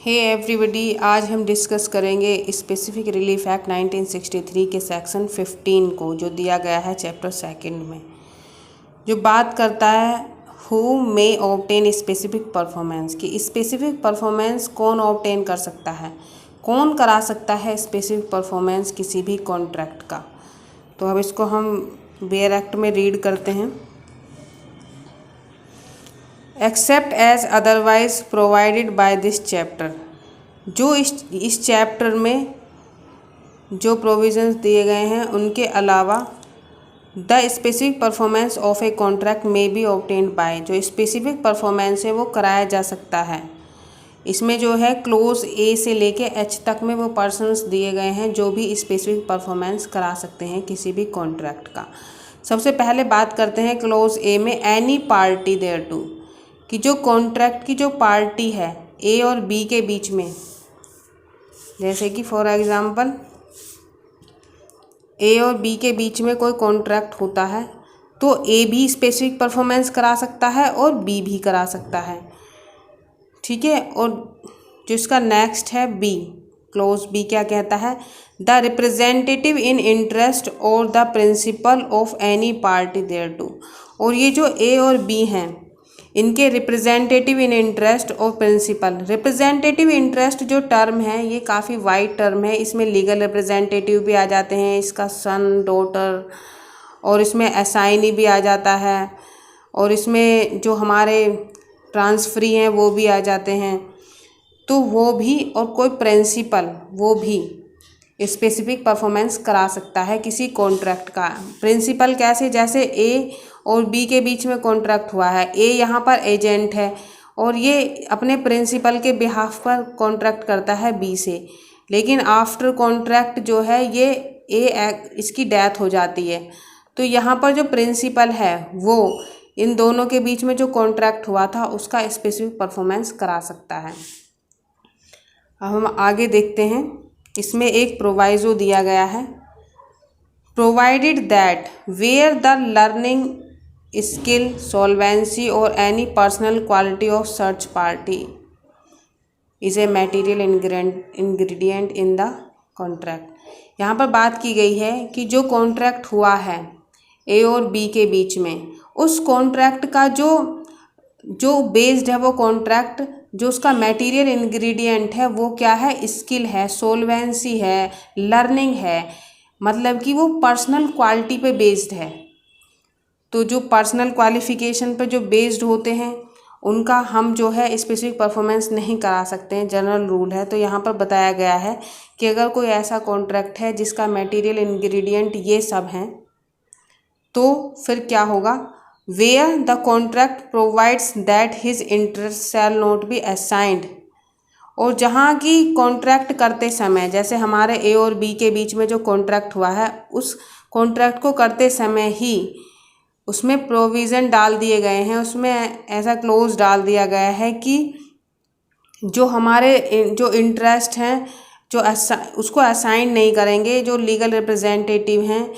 Hey everybody, आज हम discuss करेंगे स्पेसिफिक रिलीफ एक्ट 1963 के सेक्शन 15 को, जो दिया गया है चैप्टर 2 में, जो बात करता है who may obtain specific performance की। स्पेसिफिक परफॉर्मेंस कौन ऑब्टेन कर सकता है, कौन करा सकता है स्पेसिफिक परफॉर्मेंस किसी भी कॉन्ट्रैक्ट का। तो अब इसको हम बेयर एक्ट में रीड करते हैं। Except as otherwise provided by this chapter, जो इस चैप्टर में जो प्रोविजंस दिए गए हैं उनके अलावा the specific performance of a contract में बी ऑब्टेन्ड बाय, जो स्पेसिफिक परफॉर्मेंस है वो कराया जा सकता है। इसमें जो है क्लोज ए से लेके एच तक में वो पर्सन्स दिए गए हैं जो भी स्पेसिफिक परफॉर्मेंस करा सकते हैं किसी भी कॉन्ट्रैक्ट का। सबसे पहले बात करते हैं क्लोज ए में एनी पार्टी देयर टू, कि जो कॉन्ट्रैक्ट की जो पार्टी है ए और बी के बीच में, जैसे कि फॉर एग्जांपल ए और बी के बीच में कोई कॉन्ट्रैक्ट होता है तो ए भी स्पेसिफिक परफॉर्मेंस करा सकता है और बी भी करा सकता है, ठीक है। और जिसका नेक्स्ट है बी, क्लोज बी क्या कहता है, द रिप्रेजेंटेटिव इन इंटरेस्ट और the principal of any party thereto. और ये जो ए और बी हैं इनके रिप्रेजेंटेटिव इन इंटरेस्ट और प्रिंसिपल। रिप्रेजेंटेटिव इंटरेस्ट जो टर्म है ये काफ़ी वाइड टर्म है, इसमें लीगल रिप्रेजेंटेटिव भी आ जाते हैं, इसका सन डॉटर, और इसमें असाइनी भी आ जाता है, और इसमें जो हमारे ट्रांसफरी हैं वो भी आ जाते हैं। तो वो भी, और कोई प्रिंसिपल वो भी स्पेसिफिक परफॉर्मेंस करा सकता है किसी कॉन्ट्रैक्ट का। प्रिंसिपल कैसे, जैसे ए और बी के बीच में कॉन्ट्रैक्ट हुआ है, ए यहाँ पर एजेंट है और ये अपने प्रिंसिपल के बिहाफ पर कॉन्ट्रैक्ट करता है बी से, लेकिन आफ्टर कॉन्ट्रैक्ट जो है ये इसकी डेथ हो जाती है, तो यहाँ पर जो प्रिंसिपल है वो इन दोनों के बीच में जो कॉन्ट्रैक्ट हुआ था उसका स्पेसिफिक परफॉर्मेंस करा सकता है। अब हम आगे देखते हैं, इसमें एक प्रोवाइजो दिया गया है, provided that where the learning skill, solvency और एनी पर्सनल क्वालिटी ऑफ सर्च party is a material ingredient in the contract. यहाँ पर बात की गई है कि जो कॉन्ट्रैक्ट हुआ है ए और बी के बीच में, उस कॉन्ट्रैक्ट का जो बेस्ड है वो कॉन्ट्रैक्ट, जो उसका मटेरियल इंग्रेडिएंट है वो क्या है, स्किल है, सॉल्वेंसी है, लर्निंग है, मतलब कि वो पर्सनल क्वालिटी पे बेस्ड है। तो जो पर्सनल क्वालिफिकेशन पे जो बेस्ड होते हैं उनका हम जो है स्पेसिफिक परफॉर्मेंस नहीं करा सकते हैं, जनरल रूल है। तो यहाँ पर बताया गया है कि अगर कोई ऐसा कॉन्ट्रैक्ट है जिसका मटेरियल इंग्रेडिएंट ये सब हैं, तो फिर क्या होगा, where the contract provides that his interest shall not be assigned. और जहाँ की कॉन्ट्रैक्ट करते समय, जैसे हमारे ए और बी के बीच में जो कॉन्ट्रैक्ट हुआ है उस कॉन्ट्रैक्ट को करते समय ही उसमें प्रोविज़न डाल दिए गए हैं, उसमें ऐसा क्लोज डाल दिया गया है कि जो हमारे जो इंटरेस्ट हैं जो उसको असाइन नहीं करेंगे, जो लीगल रिप्रेजेंटेटिव हैं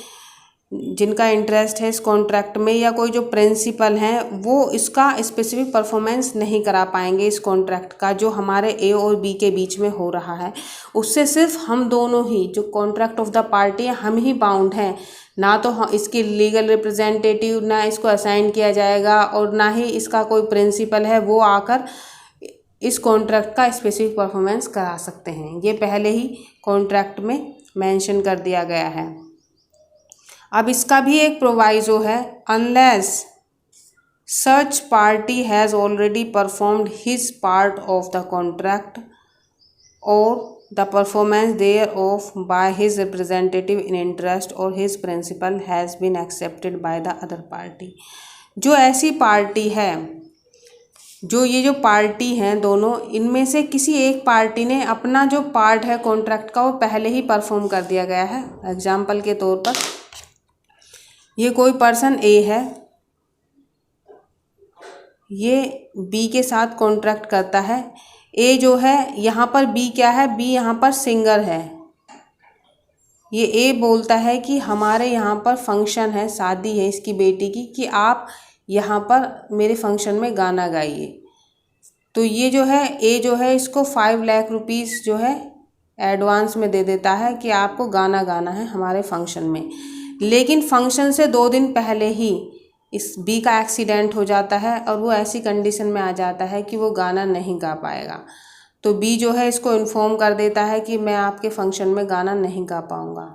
जिनका इंटरेस्ट है इस कॉन्ट्रैक्ट में, या कोई जो प्रिंसिपल हैं वो इसका स्पेसिफिक परफॉर्मेंस नहीं करा पाएंगे इस कॉन्ट्रैक्ट का जो हमारे ए और बी के बीच में हो रहा है। उससे सिर्फ हम दोनों ही, जो कॉन्ट्रैक्ट ऑफ द पार्टी है, हम ही बाउंड हैं, ना तो इसकी लीगल रिप्रेजेंटेटिव, ना इसको असाइन किया जाएगा, और ना ही इसका कोई प्रिंसिपल है वो आकर इस कॉन्ट्रैक्ट का स्पेसिफिक परफॉर्मेंस करा सकते हैं। ये पहले ही कॉन्ट्रैक्ट में मेंशन कर दिया गया है। अब इसका भी एक प्रोवाइजो है, unless such party has already performed his part of the contract और the performance thereof by his representative in interest और his principal has been accepted by the other party. जो ऐसी पार्टी है, ये जो party हैं दोनों, इनमें से किसी एक पार्टी ने अपना जो पार्ट है कॉन्ट्रैक्ट का वो पहले ही परफॉर्म कर दिया गया है। एग्जाम्पल के तौर पर ये कोई पर्सन ए है, ये बी के साथ कॉन्ट्रैक्ट करता है। ए जो है यहाँ पर, बी क्या है, बी यहाँ पर सिंगर है। ये ए बोलता है कि हमारे यहाँ पर फंक्शन है, शादी है इसकी बेटी की, कि आप यहाँ पर मेरे फंक्शन में गाना गाइए। तो ये जो है ए जो है इसको 5 लाख रुपीस जो है एडवांस में दे देता है कि आपको गाना गाना है हमारे फंक्शन में। लेकिन फंक्शन से 2 दिन पहले ही इस बी का एक्सीडेंट हो जाता है और वो ऐसी कंडीशन में आ जाता है कि वो गाना नहीं गा पाएगा। तो बी जो है इसको इन्फॉर्म कर देता है कि मैं आपके फंक्शन में गाना नहीं गा पाऊँगा।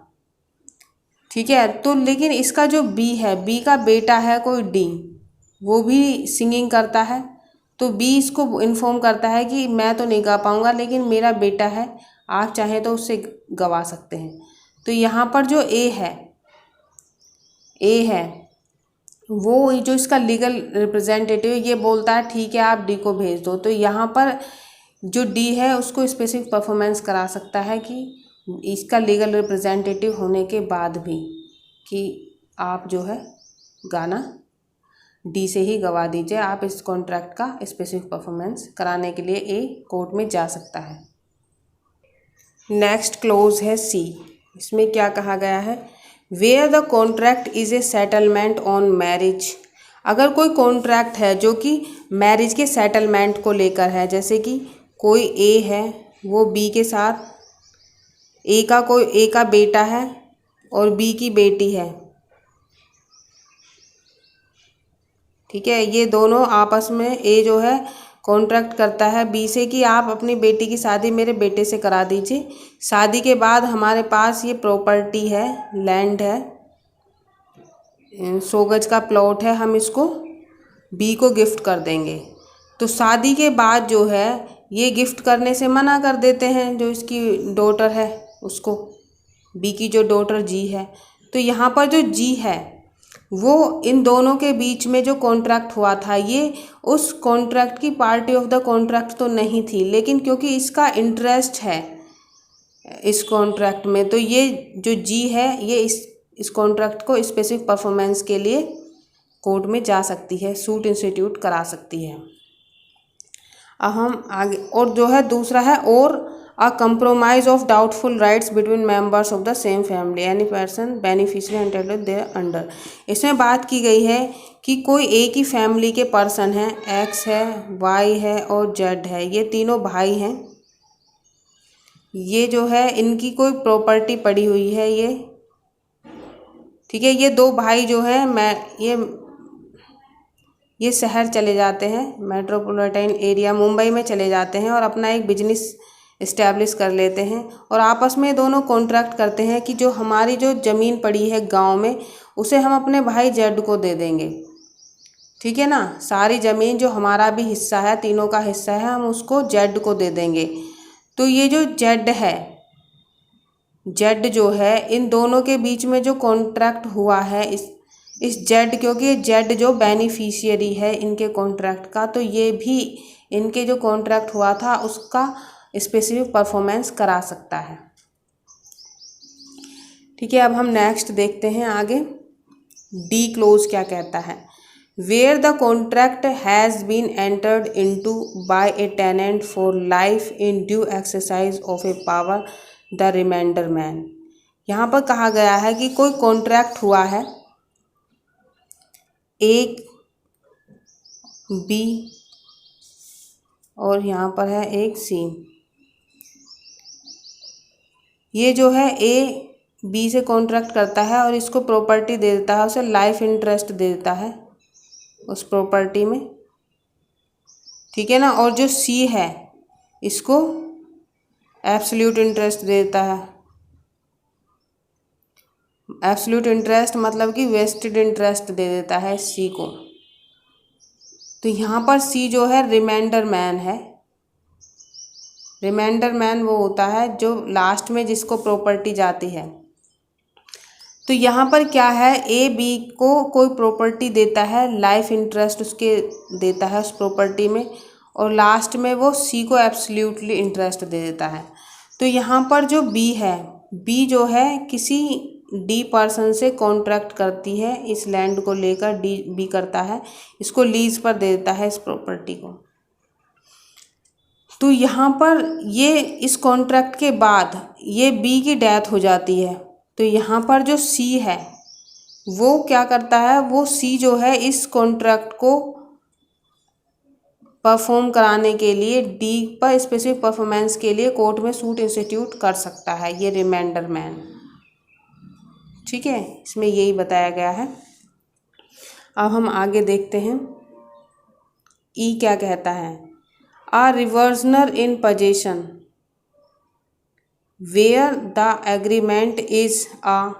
ठीक है, तो लेकिन इसका जो बी है, बी का बेटा है कोई डी, वो भी सिंगिंग करता है। तो बी इसको इन्फॉर्म करता है कि मैं तो नहीं गा पाऊँगा लेकिन मेरा बेटा है, आप चाहें तो उससे गवा सकते हैं। तो यहाँ पर जो ए है वो जो इसका लीगल रिप्रेजेंटेटिव ये बोलता है ठीक है आप डी को भेज दो। तो यहाँ पर जो डी है उसको स्पेसिफिक परफॉर्मेंस करा सकता है कि इसका लीगल रिप्रेजेंटेटिव होने के बाद भी कि आप जो है गाना डी से ही गवा दीजिए। आप इस कॉन्ट्रैक्ट का स्पेसिफिक परफॉर्मेंस कराने के लिए ए कोर्ट में जा सकता है। नेक्स्ट क्लोज है सी। इसमें क्या कहा गया है, where the contract is a settlement on marriage. अगर कोई कॉन्ट्रैक्ट है जो कि मैरिज के सेटलमेंट को लेकर है, जैसे कि कोई ए है वो बी के साथ, ए का बेटा है और बी की बेटी है, ठीक है, ये दोनों आपस में ए जो है कॉन्ट्रैक्ट करता है बी से कि आप अपनी बेटी की शादी मेरे बेटे से करा दीजिए। शादी के बाद हमारे पास ये प्रॉपर्टी है, लैंड है, 100 गज का प्लॉट है, हम इसको बी को गिफ्ट कर देंगे। तो शादी के बाद जो है ये गिफ्ट करने से मना कर देते हैं जो इसकी डॉटर है उसको, बी की जो डॉटर जी है। तो यहाँ पर जो जी है वो इन दोनों के बीच में जो कॉन्ट्रैक्ट हुआ था ये उस कॉन्ट्रैक्ट की पार्टी ऑफ द कॉन्ट्रैक्ट तो नहीं थी, लेकिन क्योंकि इसका इंटरेस्ट है इस कॉन्ट्रैक्ट में, तो ये जो जी है ये इस कॉन्ट्रैक्ट को स्पेसिफिक परफॉर्मेंस के लिए कोर्ट में जा सकती है, सूट इंस्टीट्यूट करा सकती है। अब हम आगे और जो है दूसरा है और a compromise of doubtful rights between members of the same family, any person beneficiary entitled thereunder. इसमें बात की गई है कि कोई एक ही फैमिली के पर्सन हैं, एक्स है, वाई है और जेड है, ये तीनों भाई हैं। ये जो है इनकी कोई प्रॉपर्टी पड़ी हुई है ये, ठीक है, ये 2 भाई जो है ये शहर चले जाते हैं, मेट्रोपॉलिटन एरिया मुंबई में चले जाते हैं और अपना एक बिजनेस इस्टेब्लिश कर लेते हैं और आपस में दोनों कॉन्ट्रैक्ट करते हैं कि जो हमारी जो ज़मीन पड़ी है गांव में उसे हम अपने भाई जेड को दे देंगे, ठीक है ना। सारी ज़मीन जो हमारा भी हिस्सा है, तीनों का हिस्सा है, हम उसको जेड को दे देंगे। तो ये जो जेड है, जेड जो है इन दोनों के बीच में जो कॉन्ट्रैक्ट हुआ है इस जेड, क्योंकि जेड जो बेनिफिशियरी है इनके कॉन्ट्रैक्ट का, तो ये भी इनके जो कॉन्ट्रैक्ट हुआ था उसका स्पेसिफिक परफॉर्मेंस करा सकता है, ठीक है। अब हम नेक्स्ट देखते हैं आगे डी क्लोज क्या कहता है, where the contract has been entered into by a tenant for life in due exercise of a power the remainderman. यहाँ पर कहा गया है कि कोई कॉन्ट्रैक्ट हुआ है एक बी और यहाँ पर है एक सी। ये जो है ए बी से कॉन्ट्रैक्ट करता है और इसको प्रॉपर्टी दे देता है, उसे लाइफ इंटरेस्ट दे देता है उस प्रॉपर्टी में, ठीक है ना। और जो सी है इसको एब्सोल्यूट इंटरेस्ट दे देता है। एब्सोल्यूट इंटरेस्ट मतलब कि वेस्टेड इंटरेस्ट दे देता है सी को। तो यहाँ पर सी जो है रिमाइंडर मैन है। रिमाइंडर मैन वो होता है जो लास्ट में जिसको प्रॉपर्टी जाती है। तो यहाँ पर क्या है, ए बी को कोई प्रॉपर्टी देता है, लाइफ इंटरेस्ट उसके देता है उस प्रॉपर्टी में, और लास्ट में वो सी को एब्सोल्यूटली इंटरेस्ट दे देता है। तो यहाँ पर जो बी है, बी जो है किसी डी पर्सन से कॉन्ट्रैक्ट करती है इस लैंड को लेकर, डी बी करता है, इसको लीज पर दे देता है इस प्रॉपर्टी को। तो यहाँ पर ये इस कॉन्ट्रैक्ट के बाद ये बी की डेथ हो जाती है। तो यहाँ पर जो सी है वो क्या करता है, वो सी जो है इस कॉन्ट्रैक्ट को परफॉर्म कराने के लिए, डी पर स्पेसिफिक परफॉर्मेंस के लिए कोर्ट में सूट इंस्टीट्यूट कर सकता है ये रिमाइंडर मैन। ठीक है, इसमें यही बताया गया है। अब हम आगे देखते हैं ई क्या कहता है। Ah reversioner in possession where the agreement is a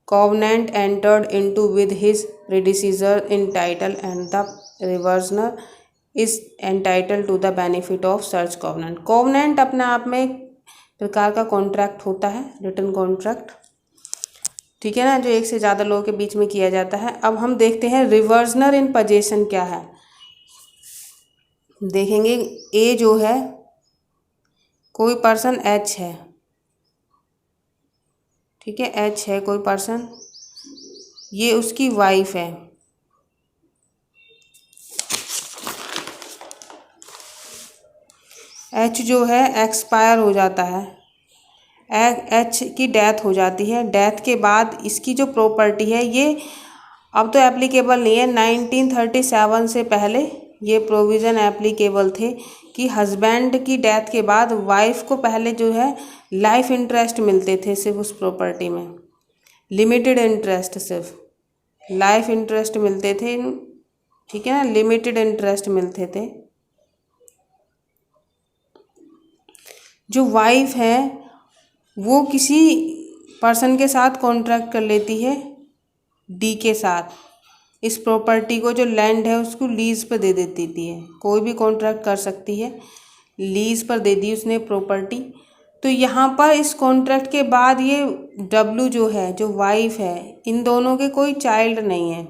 covenant entered into with his predecessor in title and the reversioner is entitled to the benefit of such covenant। covenant अपने आप में एक प्रकार का कॉन्ट्रैक्ट होता है, रिटन कॉन्ट्रैक्ट, ठीक है ना, जो एक से ज़्यादा लोगों के बीच में किया जाता है। अब हम देखते हैं रिवर्सनर इन पोजेशन क्या है। देखेंगे ए जो है कोई पर्सन एच है, ठीक है, एच है कोई पर्सन, ये उसकी वाइफ है। एच जो है एक्सपायर हो जाता है, एच की डेथ हो जाती है। डेथ के बाद इसकी जो प्रॉपर्टी है ये अब तो एप्लीकेबल नहीं है, 1937 से पहले ये प्रोविज़न एप्लीकेबल थे कि हस्बैंड की डेथ के बाद वाइफ को पहले जो है लाइफ इंटरेस्ट मिलते थे सिर्फ उस प्रॉपर्टी में, लिमिटेड इंटरेस्ट, सिर्फ लाइफ इंटरेस्ट मिलते थे, ठीक है ना, लिमिटेड इंटरेस्ट मिलते थे। जो वाइफ है वो किसी पर्सन के साथ कॉन्ट्रैक्ट कर लेती है डी के साथ, इस प्रॉपर्टी को जो लैंड है उसको लीज पर दे देती है, कोई भी कॉन्ट्रैक्ट कर सकती है, लीज पर दे दी उसने प्रॉपर्टी। तो यहाँ पर इस कॉन्ट्रैक्ट के बाद ये डब्लू जो है, जो वाइफ है, इन दोनों के कोई चाइल्ड नहीं है,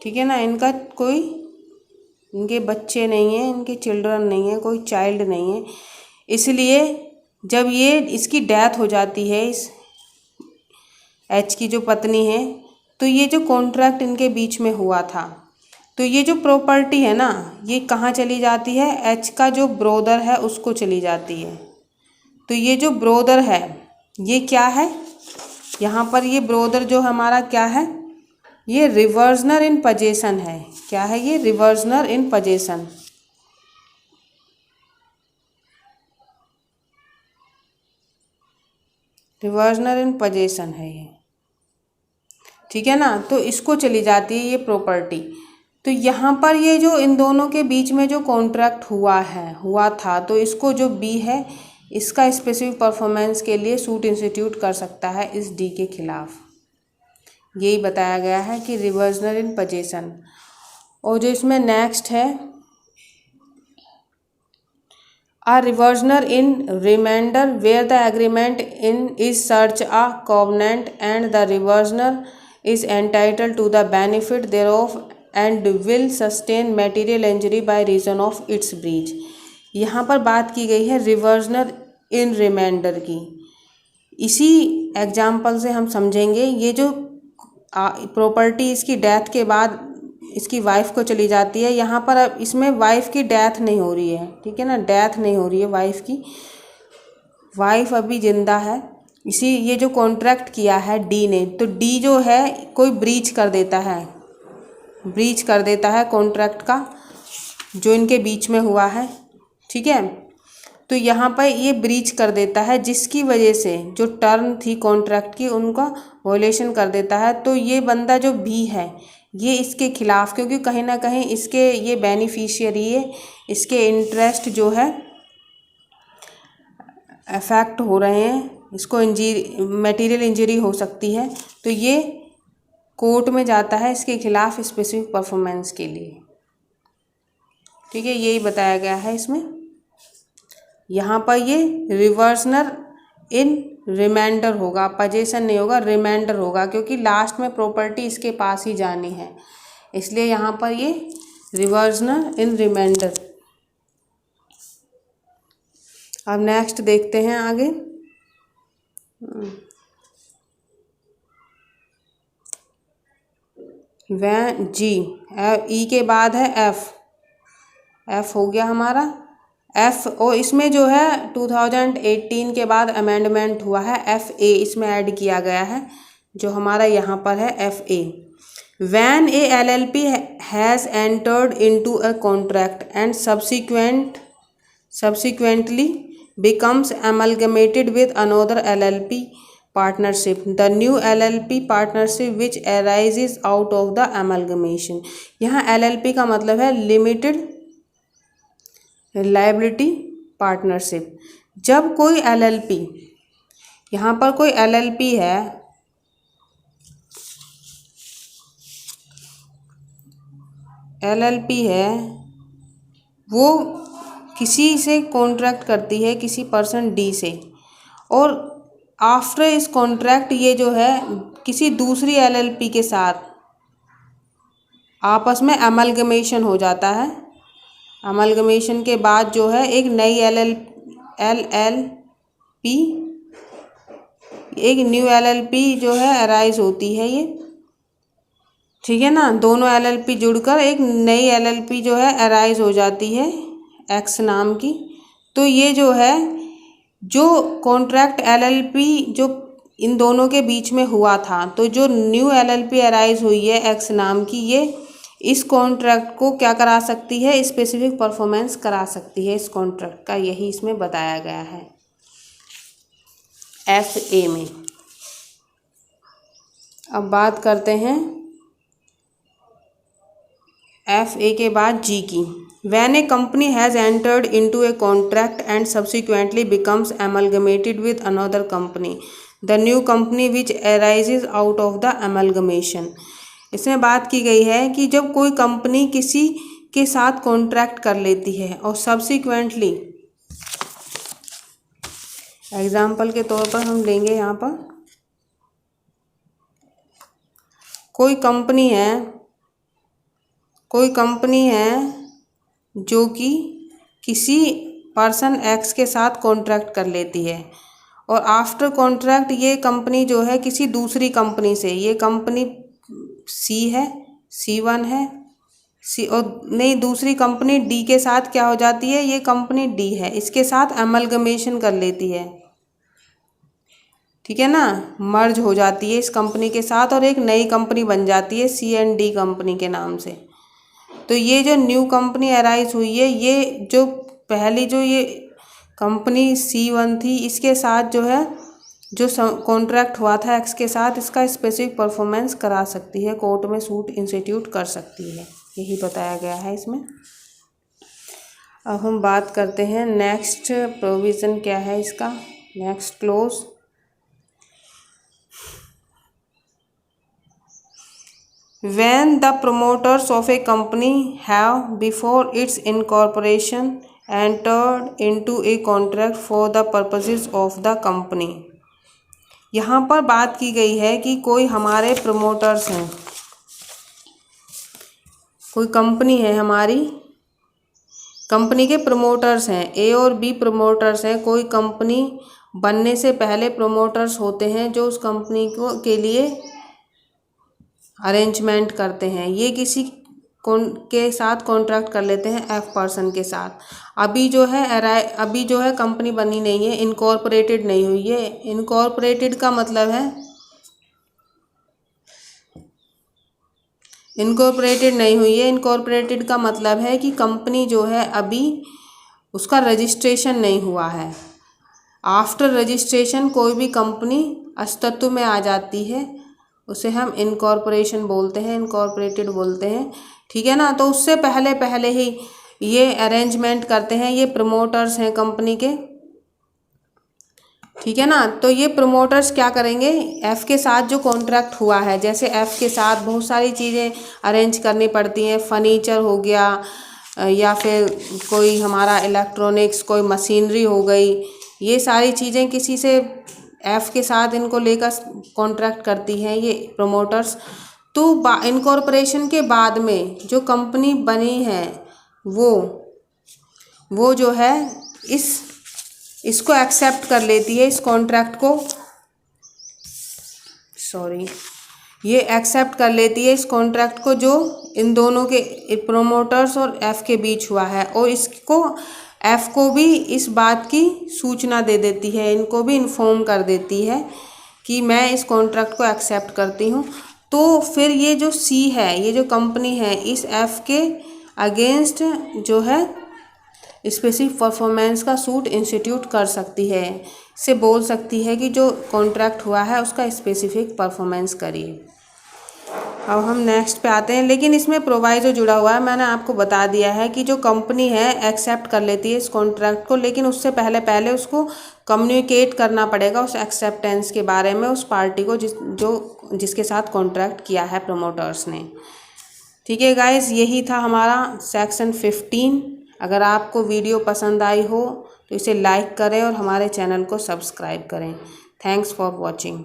ठीक है ना, इनका कोई, इनके बच्चे नहीं हैं, इनके चिल्ड्रन नहीं है, कोई चाइल्ड नहीं है। इसलिए जब ये इसकी डेथ हो जाती है, इस एच की जो पत्नी है, तो ये जो कॉन्ट्रैक्ट इनके बीच में हुआ था, तो ये जो प्रॉपर्टी है ना ये कहाँ चली जाती है, एच का जो ब्रोदर है उसको चली जाती है। तो ये जो ब्रोदर है ये क्या है, यहाँ पर ये ब्रोदर जो हमारा क्या है, ये रिवर्सनर इन पोजेशन है। क्या है ये, रिवर्सनर इन पोजेशन। रिवर्सनर इन पोजेशन है ये, ठीक है ना, तो इसको चली जाती है ये प्रॉपर्टी। तो यहाँ पर ये जो इन दोनों के बीच में जो कॉन्ट्रैक्ट हुआ था, तो इसको जो बी है इसका स्पेसिफिक परफॉर्मेंस के लिए सूट इंस्टीट्यूट कर सकता है इस डी के खिलाफ। यही बताया गया है कि रिवर्सनर इन पोजेशन। और जो इसमें नेक्स्ट है, ah reversioner in remainder where the agreement in is सर्च a covenant and the reversioner is entitled to the benefit thereof and will sustain material injury by reason of its breach। यहाँ पर बात की गई है रिवर्सनर in reminder की। इसी example से हम समझेंगे ये जो प्रॉपर्टी इसकी डेथ के बाद इसकी वाइफ को चली जाती है, यहाँ पर अब इसमें वाइफ की डेथ नहीं हो रही है, ठीक है ना, डेथ नहीं हो रही है वाइफ की, वाइफ अभी जिंदा है। इसी ये जो कॉन्ट्रैक्ट किया है डी ने, तो डी जो है कोई ब्रीच कर देता है कॉन्ट्रैक्ट का जो इनके बीच में हुआ है, ठीक है। तो यहाँ पर ये ब्रीच कर देता है जिसकी वजह से जो टर्म थी कॉन्ट्रैक्ट की उनका वॉयलेशन कर देता है। तो ये बंदा जो बी है ये इसके खिलाफ, क्योंकि कहीं ना कहीं इसके ये बेनिफिशियरी है, इसके इंटरेस्ट जो है अफेक्ट हो रहे हैं, इसको इंजरी, मटेरियल इंजरी हो सकती है, तो ये कोर्ट में जाता है इसके खिलाफ स्पेसिफिक परफॉर्मेंस के लिए, ठीक है। यही बताया गया है इसमें। यहाँ पर ये रिवर्सनर इन रिमाइंडर होगा, पोजेशन नहीं होगा, रिमाइंडर होगा, क्योंकि लास्ट में प्रॉपर्टी इसके पास ही जानी है, इसलिए यहाँ पर ये रिवर्सनर इन रिमाइंडर। अब नेक्स्ट देखते हैं आगे। वह जी, ई के बाद है एफ हो गया हमारा एफ। और इसमें जो है 2018 के बाद अमेंडमेंट हुआ है, FA इसमें ऐड किया गया है, जो हमारा यहाँ पर है FA। When a LLP has entered into a contract and subsequently becomes amalgamated with another LLP partnership, the new LLP partnership which arises out of the amalgamation. यहाँ LLP का मतलब है लिमिटेड लायबिलिटी पार्टनरशिप। जब कोई LLP, यहाँ पर कोई LLP है, वो किसी से कॉन्ट्रैक्ट करती है किसी पर्सन डी से, और आफ्टर इस कॉन्ट्रैक्ट ये जो है किसी दूसरी LLP के साथ आपस में अमलगमेशन हो जाता है। अमलगमेशन के बाद जो है एक नई एक न्यू LLP जो है अराइज होती है ये, ठीक है ना। दोनों LLP जुड़कर एक नई LLP जो है अराइज हो जाती है एक्स नाम की। तो ये जो है जो कॉन्ट्रैक्ट LLP जो इन दोनों के बीच में हुआ था, तो जो न्यू LLP अराइज हुई है एक्स नाम की, ये इस कॉन्ट्रैक्ट को क्या करा सकती है, स्पेसिफिक परफॉर्मेंस करा सकती है इस कॉन्ट्रैक्ट का। यही इसमें बताया गया है FA में। अब बात करते हैं FA के बाद G की। When a company has entered into a contract and subsequently becomes amalgamated with another company, the new company which arises out of the amalgamation. इसमें बात की गई है कि जब कोई कंपनी किसी के साथ कॉन्ट्रैक्ट कर लेती है और सब्सिक्वेंटली, एग्जाम्पल के तौर पर हम लेंगे यहाँ पर कोई कंपनी है जो कि किसी पर्सन एक्स के साथ कॉन्ट्रैक्ट कर लेती है, और आफ्टर कॉन्ट्रैक्ट ये कंपनी जो है किसी दूसरी कंपनी से, ये कंपनी C1 है और नहीं, दूसरी कंपनी D के साथ क्या हो जाती है, ये कंपनी D है, इसके साथ अमलगमेशन कर लेती है, ठीक है ना, मर्ज हो जाती है इस कंपनी के साथ और एक नई कंपनी बन जाती है C&D कंपनी के नाम से। तो ये जो न्यू कंपनी अराइज हुई है, ये जो पहली जो ये कंपनी C1 थी, इसके साथ जो है जो कॉन्ट्रैक्ट हुआ था एक्स के साथ, इसका स्पेसिफिक परफॉर्मेंस करा सकती है, कोर्ट में सूट इंस्टीट्यूट कर सकती है। यही बताया गया है इसमें। अब हम बात करते हैं नेक्स्ट प्रोविज़न क्या है इसका, next close. When the promoters of a company have before its incorporation entered into a contract for the purposes of the company. यहाँ पर बात की गई है कि कोई हमारे प्रमोटर्स हैं, कोई कंपनी है, हमारी कंपनी के प्रमोटर्स हैं, A और B प्रमोटर्स हैं। कोई कंपनी बनने से पहले प्रमोटर्स होते हैं जो उस कंपनी को के लिए अरेंजमेंट करते हैं। ये किसी के साथ कॉन्ट्रैक्ट कर लेते हैं F पर्सन के साथ। अभी जो है कंपनी बनी नहीं है, इनकॉर्पोरेटेड नहीं हुई है। इनकॉर्पोरेटेड का मतलब है, इनकॉर्पोरेटेड नहीं हुई है, इनकॉर्पोरेटेड का मतलब है कि कंपनी जो है अभी उसका रजिस्ट्रेशन नहीं हुआ है। आफ्टर रजिस्ट्रेशन कोई भी कंपनी अस्तित्व में आ जाती है, उसे हम इनकॉर्पोरेशन बोलते हैं, इनकॉर्पोरेटेड बोलते हैं, ठीक है ना। तो उससे पहले ही ये अरेंजमेंट करते हैं, ये प्रमोटर्स हैं कंपनी के, ठीक है ना। तो ये प्रमोटर्स क्या करेंगे, F के साथ जो कॉन्ट्रैक्ट हुआ है, जैसे F के साथ बहुत सारी चीज़ें अरेंज करनी पड़ती हैं, फर्नीचर हो गया या फिर कोई हमारा इलेक्ट्रॉनिक्स, कोई मशीनरी हो गई, ये सारी चीज़ें किसी से F के साथ इनको लेकर कॉन्ट्रैक्ट करती हैं ये प्रमोटर्स। तो इनकॉर्पोरेशन के बाद में जो कंपनी बनी है वो जो है इसको एक्सेप्ट कर लेती है, इस कॉन्ट्रैक्ट को, ये एक्सेप्ट कर लेती है इस कॉन्ट्रैक्ट को जो इन दोनों के प्रमोटर्स और F के बीच हुआ है, और इसको F को भी इस बात की सूचना दे देती है, इनको भी इन्फॉर्म कर देती है कि मैं इस कॉन्ट्रैक्ट को एक्सेप्ट करती हूँ। तो फिर ये जो सी है, ये जो कंपनी है, इस एफ के अगेंस्ट जो है स्पेसिफिक परफॉर्मेंस का सूट इंस्टीट्यूट कर सकती है, इससे बोल सकती है कि जो कॉन्ट्रैक्ट हुआ है उसका स्पेसिफिक परफॉर्मेंस करिए। अब हम नेक्स्ट पे आते हैं, लेकिन इसमें प्रोवाइजो जुड़ा हुआ है। मैंने आपको बता दिया है कि जो कंपनी है एक्सेप्ट कर लेती है इस कॉन्ट्रैक्ट को, लेकिन उससे पहले उसको कम्युनिकेट करना पड़ेगा उस एक्सेप्टेंस के बारे में उस पार्टी को जिसके साथ कॉन्ट्रैक्ट किया है प्रमोटर्स ने। ठीक है गाइस, यही था हमारा सेक्शन 15। अगर आपको वीडियो पसंद आई हो तो इसे लाइक करें और हमारे चैनल को सब्सक्राइब करें। Thanks for watching.